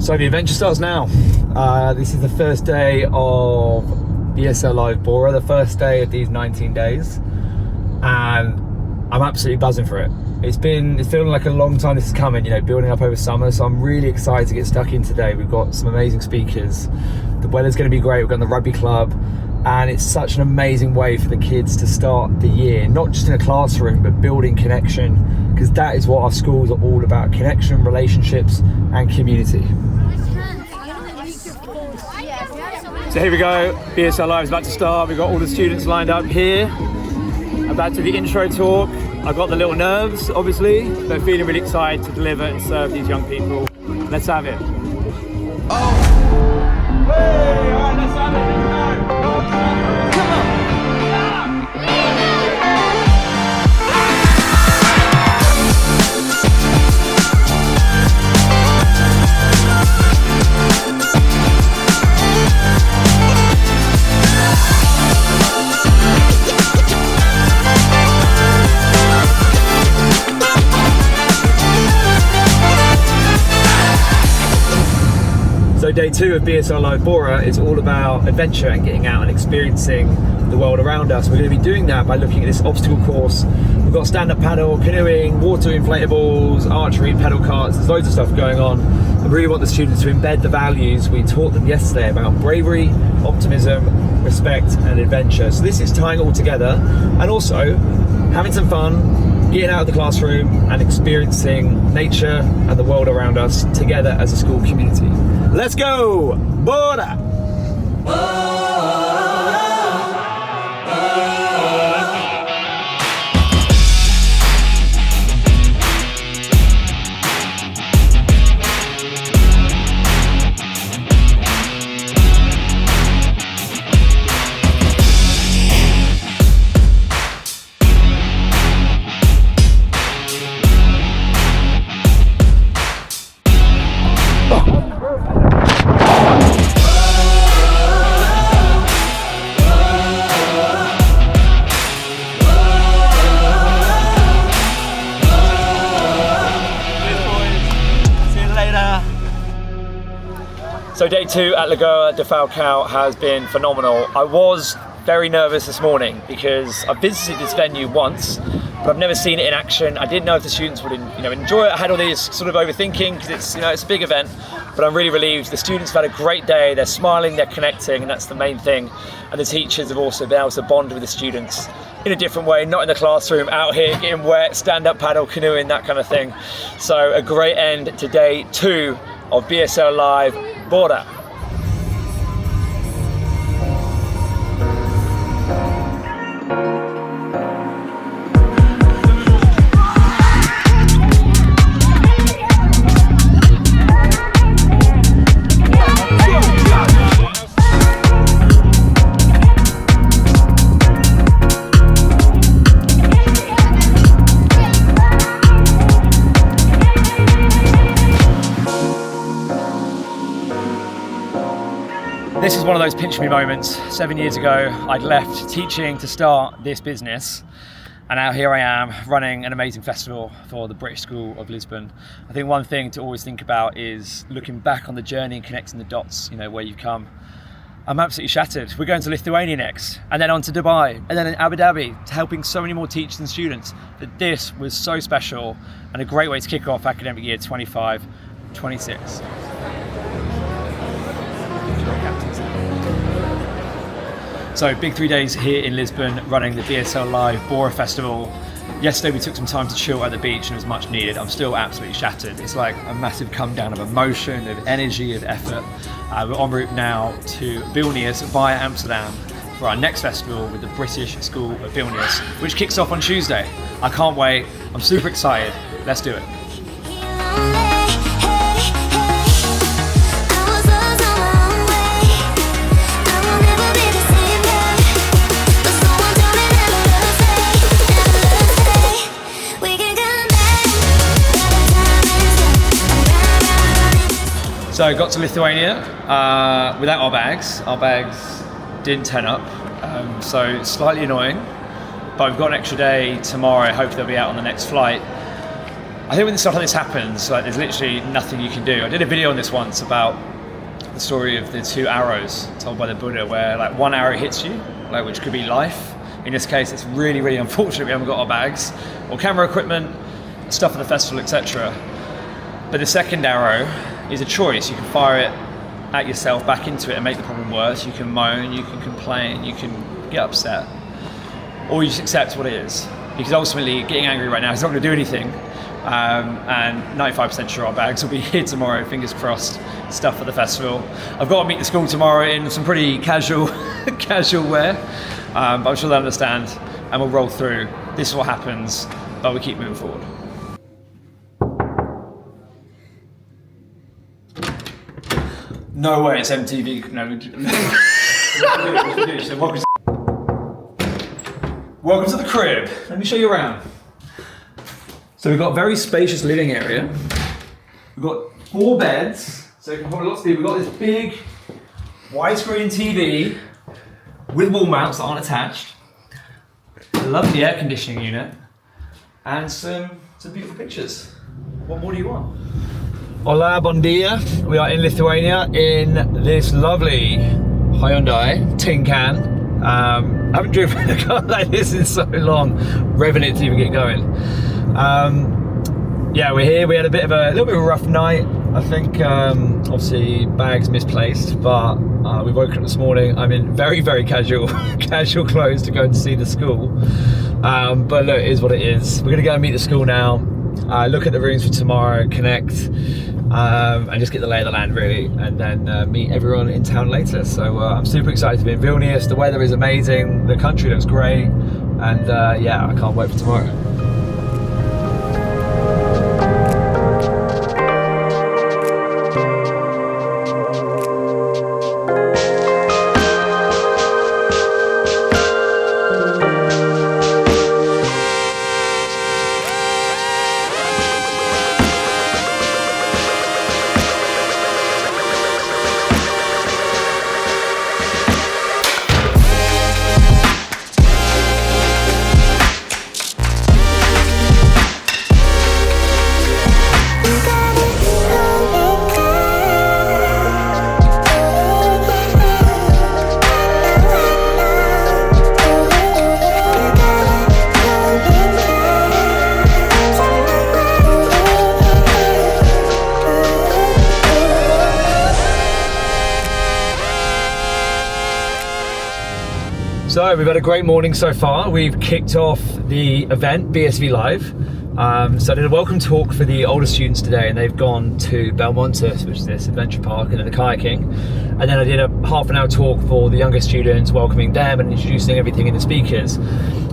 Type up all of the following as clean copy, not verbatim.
So the adventure starts now. This is the first day of BSL Live Bora, the first day of these 19 days, and I'm absolutely buzzing for it. It's feeling like a long time this is coming, you know, building up over summer, so I'm really excited to get stuck in today. We've got some amazing speakers, the weather's going to be great, we've got the rugby club, and it's such an amazing way for the kids to start the year, not just in a classroom, but building connection, because that is what our schools are all about: connection, relationships, and community. So here we go, BSL Live is about to start. We've got all the students lined up here, about to do the intro talk. I've got the little nerves, obviously, but feeling really excited to deliver and serve these young people. Let's have it. Oh! Hey, all right, let's have it. Come on! So day 2 of BSL Live Bora is all about adventure and getting out and experiencing the world around us. We're going to be doing that by looking at this obstacle course. We've got stand-up paddle, canoeing, water inflatables, archery, pedal carts. There's loads of stuff going on. I really want the students to embed the values we taught them yesterday about bravery, optimism, respect and adventure. So this is tying it all together and also having some fun, getting out of the classroom and experiencing nature and the world around us together as a school community. Let's go! Bora! So day 2 at Lagoa de Falcao has been phenomenal. I was very nervous this morning because I've visited this venue once, but I've never seen it in action. I didn't know if the students would enjoy it. I had all these sort of overthinking because it's a big event, but I'm really relieved. The students have had a great day. They're smiling, they're connecting, and that's the main thing. And the teachers have also been able to bond with the students in a different way, not in the classroom, out here getting wet, stand-up paddle, canoeing, that kind of thing. So a great end to day 2 of BSL Live Bora. This is one of those pinch me moments. 7 years ago, I'd left teaching to start this business, and now here I am running an amazing festival for the British School of Lisbon. I think one thing to always think about is looking back on the journey and connecting the dots, where you've come. I'm absolutely shattered. We're going to Lithuania next, and then on to Dubai, and then in Abu Dhabi, helping so many more teachers and students. But this was so special and a great way to kick off academic year 25-26. So big 3 days here in Lisbon running the BSL Live Bora Festival. Yesterday we took some time to chill at the beach and it was much needed. I'm still absolutely shattered. It's like a massive come down of emotion, of energy, of effort. We're en route now to Vilnius via Amsterdam for our next festival with the British School of Vilnius, which kicks off on Tuesday. I can't wait. I'm super excited. Let's do it. So got to Lithuania without our bags. Our bags didn't turn up, so slightly annoying. But we've got an extra day tomorrow. Hopefully they'll be out on the next flight. I think when stuff like this happens, like there's literally nothing you can do. I did a video on this once about the story of the 2 arrows told by the Buddha, where like one arrow hits you, like which could be life. In this case, it's really, really unfortunate we haven't got our bags or camera equipment, stuff for the festival, etc. But the second arrow is a choice. You can fire it at yourself, back into it, and make the problem worse. You can moan, you can complain, you can get upset, or you just accept what it is. Because ultimately, getting angry right now is not going to do anything. And 95% sure our bags will be here tomorrow, fingers crossed, stuff for the festival. I've got to meet the school tomorrow in some pretty casual wear, but I'm sure they'll understand, and we'll roll through. This is what happens, but we keep moving forward. No way, it's MTV. No. So welcome to the crib. Let me show you around. So we've got a very spacious living area. We've got 4 beds, so it can hold lots of people. We've got this big widescreen TV with wall mounts that aren't attached. A lovely air conditioning unit, and some beautiful pictures. What more do you want? Hola, bon dia. We are in Lithuania in this lovely Hyundai tin can. I haven't driven a car like this in so long, revving it to even get going. Yeah, we're here. We had a little bit of a rough night. I think obviously bags misplaced, but we woke up this morning. I'm in very, very casual clothes to go and see the school. But look, it is what it is. We're gonna go and meet the school now. Look at the rooms for tomorrow, connect, and just get the lay of the land really, and then meet everyone in town later. So I'm super excited to be in Vilnius. The weather is amazing, the country looks great, and yeah, I can't wait for tomorrow. So we've had a great morning so far. We've kicked off the event, BSV Live. So I did a welcome talk for the older students today, and they've gone to Belmontes, which is this adventure park, and then the kayaking. And then I did a half-an-hour talk for the younger students, welcoming them and introducing everything in the speakers.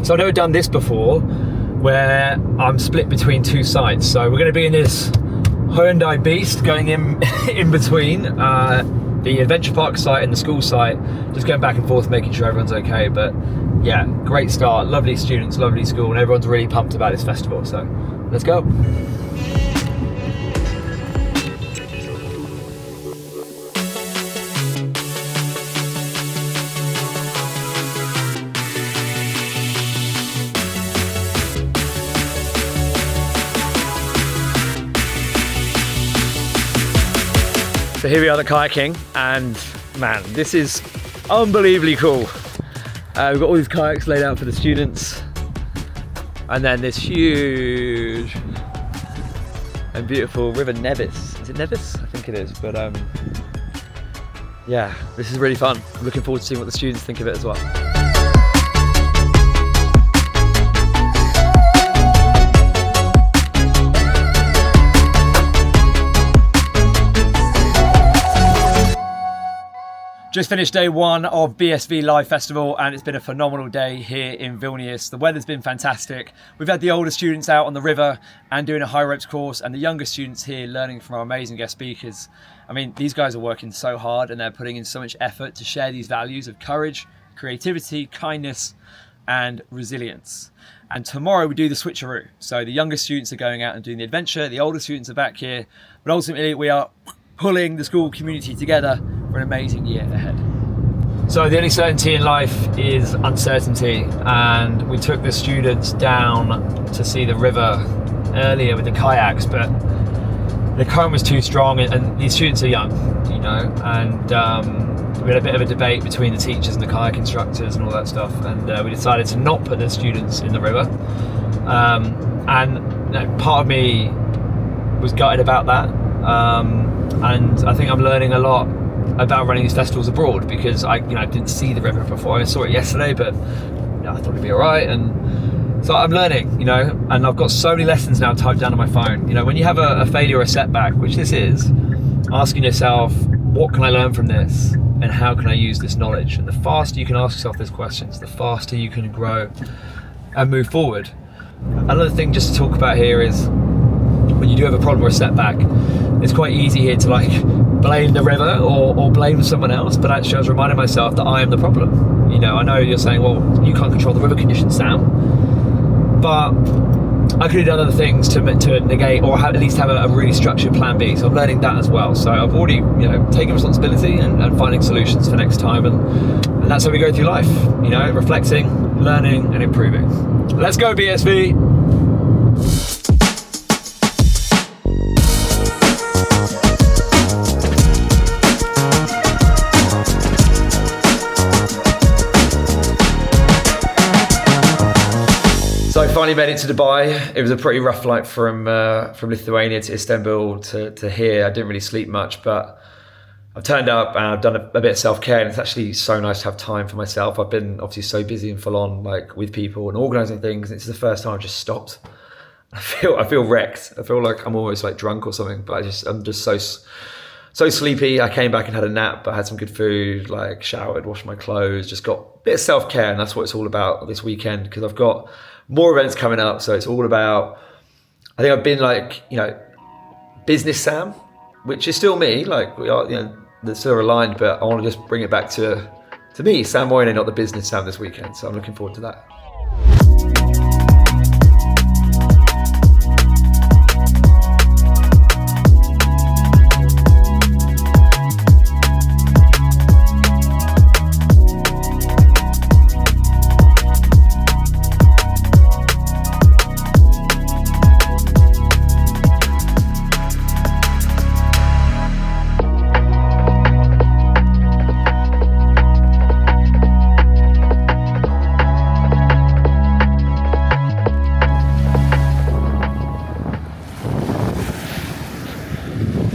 So I've never done this before, where I'm split between 2 sites. So we're going to be in this Hyundai Beast going in between the adventure park site and the school site, just going back and forth, making sure everyone's okay. But yeah, great start, lovely students, lovely school, and everyone's really pumped about this festival. So let's go. So here we are, the kayaking, and man, this is unbelievably cool. We've got all these kayaks laid out for the students, and then this huge and beautiful river Nevis. Is it Nevis? I think it is, but yeah, this is really fun. I'm looking forward to seeing what the students think of it as well. Just finished day 1 of BSV Live Festival, and it's been a phenomenal day here in Vilnius. The weather's been fantastic. We've had the older students out on the river and doing a high ropes course, and the younger students here learning from our amazing guest speakers. I mean, these guys are working so hard, and they're putting in so much effort to share these values of courage, creativity, kindness, and resilience. And tomorrow we do the switcheroo. So the younger students are going out and doing the adventure, the older students are back here, but ultimately we are pulling the school community together for an amazing year ahead. So the only certainty in life is uncertainty, and we took the students down to see the river earlier with the kayaks, but the current was too strong, and these students are young, you know, and we had a bit of a debate between the teachers and the kayak instructors and all that stuff, and we decided to not put the students in the river. And you know, part of me was gutted about that, and I think I'm learning a lot about running these festivals abroad, because I didn't see the river before. I saw it yesterday, but I thought it'd be all right, and so I'm learning, you know, and I've got so many lessons now typed down on my phone. You know, when you have a failure or a setback, which this is, asking yourself, what can I learn from this, and how can I use this knowledge? And the faster you can ask yourself those questions, the faster you can grow and move forward. Another thing just to talk about here is, when you do have a problem or a setback, it's quite easy here to like blame the river or blame someone else, but actually I was reminding myself that I am the problem. You know, I know you're saying, well, you can't control the river conditions, Sam, but I could have done other things to negate, or at least have a really structured plan B. So I'm learning that as well. So I've already, you know, taken responsibility and finding solutions for next time, and that's how we go through life, you know, reflecting, learning and improving. Let's go, BSV. So I finally made it to Dubai. It was a pretty rough flight from Lithuania to Istanbul to here. I didn't really sleep much, but I've turned up and I've done a bit of self-care, and it's actually so nice to have time for myself. I've been obviously so busy and full on, like with people and organising things. It's the first time I've just stopped. I feel wrecked. I feel like I'm almost like drunk or something, but I'm just so sleepy. I came back and had a nap, but I had some good food, like showered, washed my clothes, just got a bit of self-care, and that's what it's all about this weekend, because I've got more events coming up. So it's all about, I think I've been like, you know, business Sam, which is still me, like we are, you know, they're still aligned, but I want to just bring it back to me, Sam Moynihan, not the business Sam this weekend. So I'm looking forward to that.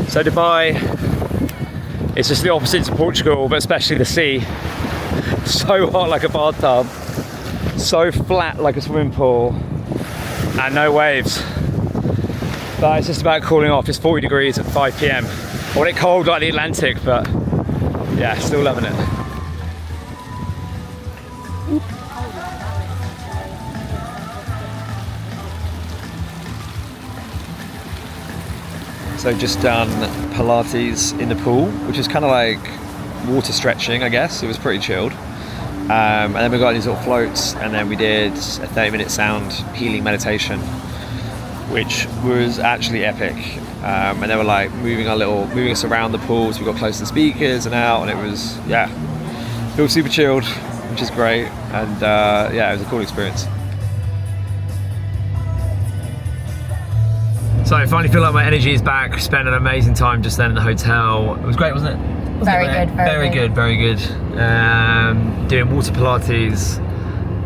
So Dubai, it's just the opposite to Portugal, but especially the sea. So hot like a bathtub, so flat like a swimming pool, and no waves. But it's just about cooling off. It's 40 degrees at 5 p.m. I want it cold like the Atlantic, but yeah, still loving it. So just done Pilates in the pool, which is kind of like water stretching, I guess. It was pretty chilled. And then we got these little floats, and then we did a 30-minute sound healing meditation, which was actually epic. And they were like moving us around the pool, so we got close to the speakers and out, and it was super chilled, which is great. And yeah, it was a cool experience. So I finally feel like my energy is back. Spent an amazing time just then in the hotel. It was great, wasn't it? Very good. Doing water Pilates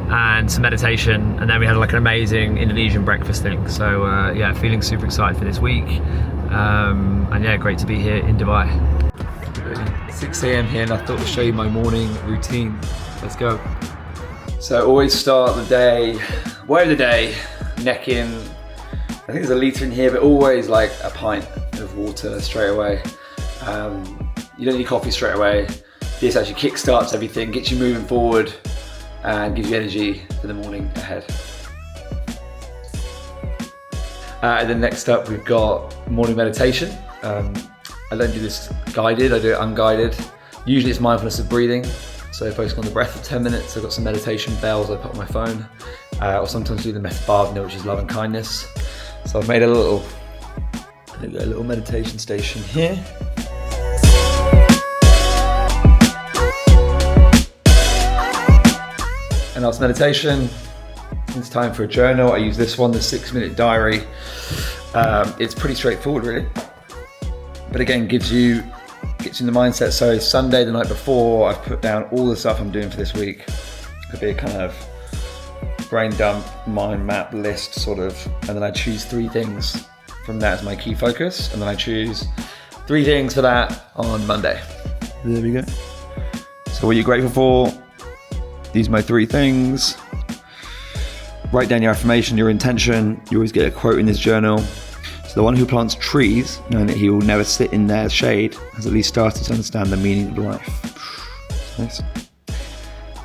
and some meditation, and then we had like an amazing Indonesian breakfast thing. So yeah, feeling super excited for this week. And yeah, great to be here in Dubai. 6 a.m. here, and I thought to show you my morning routine. Let's go. So I always start the day, wave the day, neck in. I think there's a litre in here, but always like a pint of water straight away. You don't need coffee straight away. This actually kickstarts everything, gets you moving forward, and gives you energy for the morning ahead. And then next up, we've got morning meditation. I don't do this guided, I do it unguided. Usually it's mindfulness of breathing. So focusing on the breath for 10 minutes. I've got some meditation bells I put on my phone. Or sometimes do the metta bhavana, which is love and kindness. So I've made a little meditation station here. And that's meditation. It's time for a journal. I use this one, the 6-minute diary. It's pretty straightforward really, but again gets you in the mindset. So Sunday, the night before, I've put down all the stuff I'm doing for this week. It'll be a kind of brain dump, mind map list sort of, and then I choose 3 things from that as my key focus, and then I choose 3 things for that on Monday. There we go. So what are you grateful for? These are my 3 things. Write down your affirmation, your intention. You always get a quote in this journal. So the one who plants trees, knowing that he will never sit in their shade, has at least started to understand the meaning of life. Nice.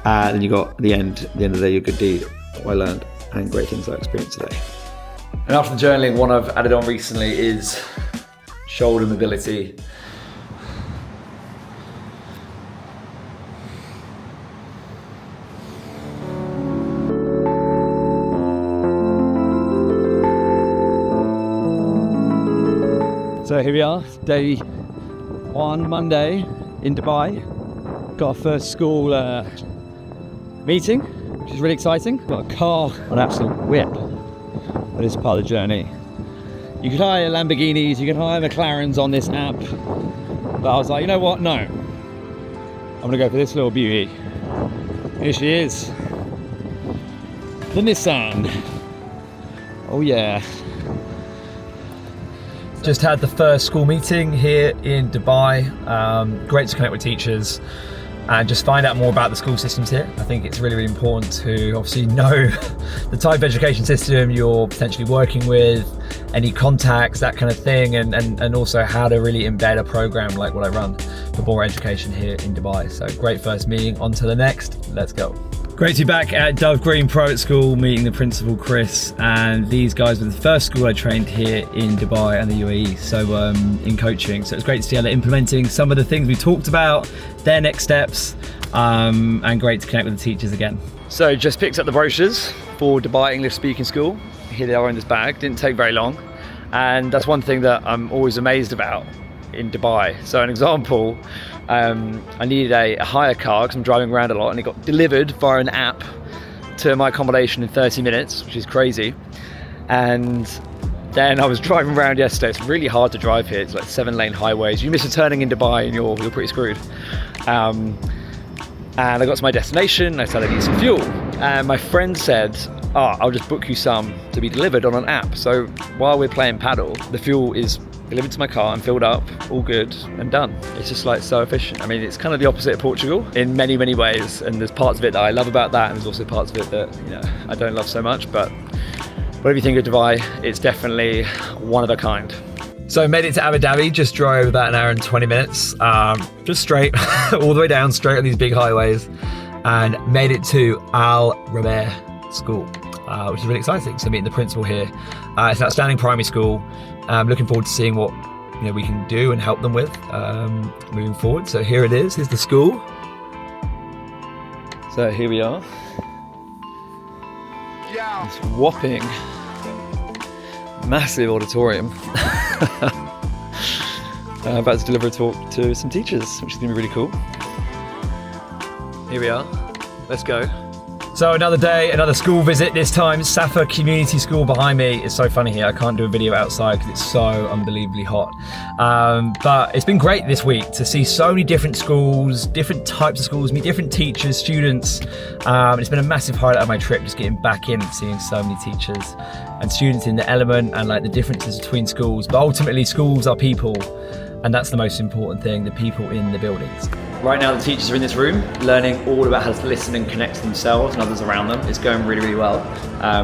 Then you got at the end of the day, your good deed, what I learned, and great things I experienced today. And after the journaling, one I've added on recently is shoulder mobility. So here we are, day 1, Monday in Dubai. Got our first school meeting, which is really exciting. Got a car, an absolute whip. But it's part of the journey. You can hire Lamborghinis, you can hire McLarens on this app. But I was like, you know what? No. I'm gonna go for this little beauty. Here she is. The Nissan. Oh yeah. Just had the first school meeting here in Dubai. Great to connect with teachers and just find out more about the school systems here. I think it's really, really important to obviously know the type of education system you're potentially working with, any contacts, that kind of thing, and also how to really embed a program like what I run for BORA Education here in Dubai. So great first meeting, on to the next, let's go. Great to be back at Dove Green Private School, meeting the principal Chris, and these guys were the first school I trained here in Dubai and the UAE, so in coaching. So it's great to see how they're implementing some of the things we talked about, their next steps, and great to connect with the teachers again. So just picked up the brochures for Dubai English Speaking School. Here they are in this bag, didn't take very long. And that's one thing that I'm always amazed about in Dubai. So an example, I needed a hire car because I'm driving around a lot, and it got delivered via an app to my accommodation in 30 minutes, which is crazy. And then I was driving around yesterday. It's really hard to drive here. It's like 7-lane highways. You miss a turning in Dubai and you're pretty screwed. And I got to my destination. I said I need some fuel. And my friend said, I'll just book you some to be delivered on an app. So while we're playing paddle, the fuel is delivered to my car and filled up, all good and done. It's just like so efficient. I mean, it's kind of the opposite of Portugal in many, many ways. And there's parts of it that I love about that, and there's also parts of it that, you know, I don't love so much. But whatever you think of Dubai, it's definitely one of a kind. So made it to Abu Dhabi, just drove about 1 hour and 20 minutes, just straight, all the way down, straight on these big highways, and made it to Al Rabeah School, which is really exciting. So meeting the principal here. It's an outstanding primary school. I'm looking forward to seeing what we can do and help them with moving forward. So here it is, here's the school. So here we are. This whopping massive auditorium. I'm about to deliver a talk to some teachers, which is going to be really cool. Here we are, let's go. So another day, another school visit, this time Safa Community School behind me. It's so funny here, I can't do a video outside because it's so unbelievably hot. But it's been great this week to see so many different schools, different types of schools, meet different teachers, students. It's been a massive highlight of my trip, just getting back in and seeing so many teachers and students in the element and like the differences between schools. But ultimately schools are people, and that's the most important thing, the people in the buildings. Right now the teachers are in this room learning all about how to listen and connect to themselves and others around them. It's going really, really well.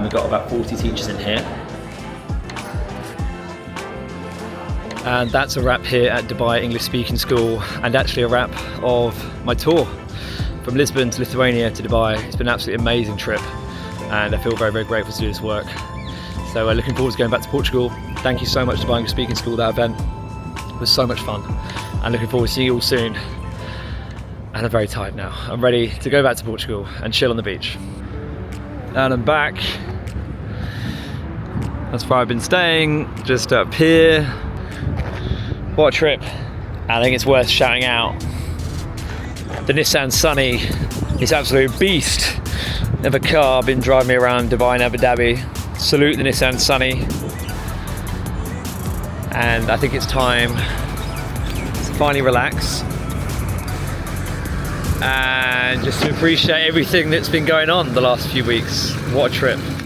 We've got about 40 teachers in here. And that's a wrap here at Dubai English Speaking School, and actually a wrap of my tour from Lisbon to Lithuania to Dubai. It's been an absolutely amazing trip, and I feel very, very grateful to do this work. So looking forward to going back to Portugal. Thank you so much to Dubai English Speaking School, that event. It was so much fun, and looking forward to seeing you all soon. And I'm very tired now. I'm ready to go back to Portugal and chill on the beach. And I'm back. That's where I've been staying, just up here. What a trip. I think it's worth shouting out the Nissan Sunny, this absolute beast. of a car been driving me around Dubai and Abu Dhabi. Salute the Nissan Sunny. And I think it's time to finally relax and just to appreciate everything that's been going on the last few weeks. What a trip.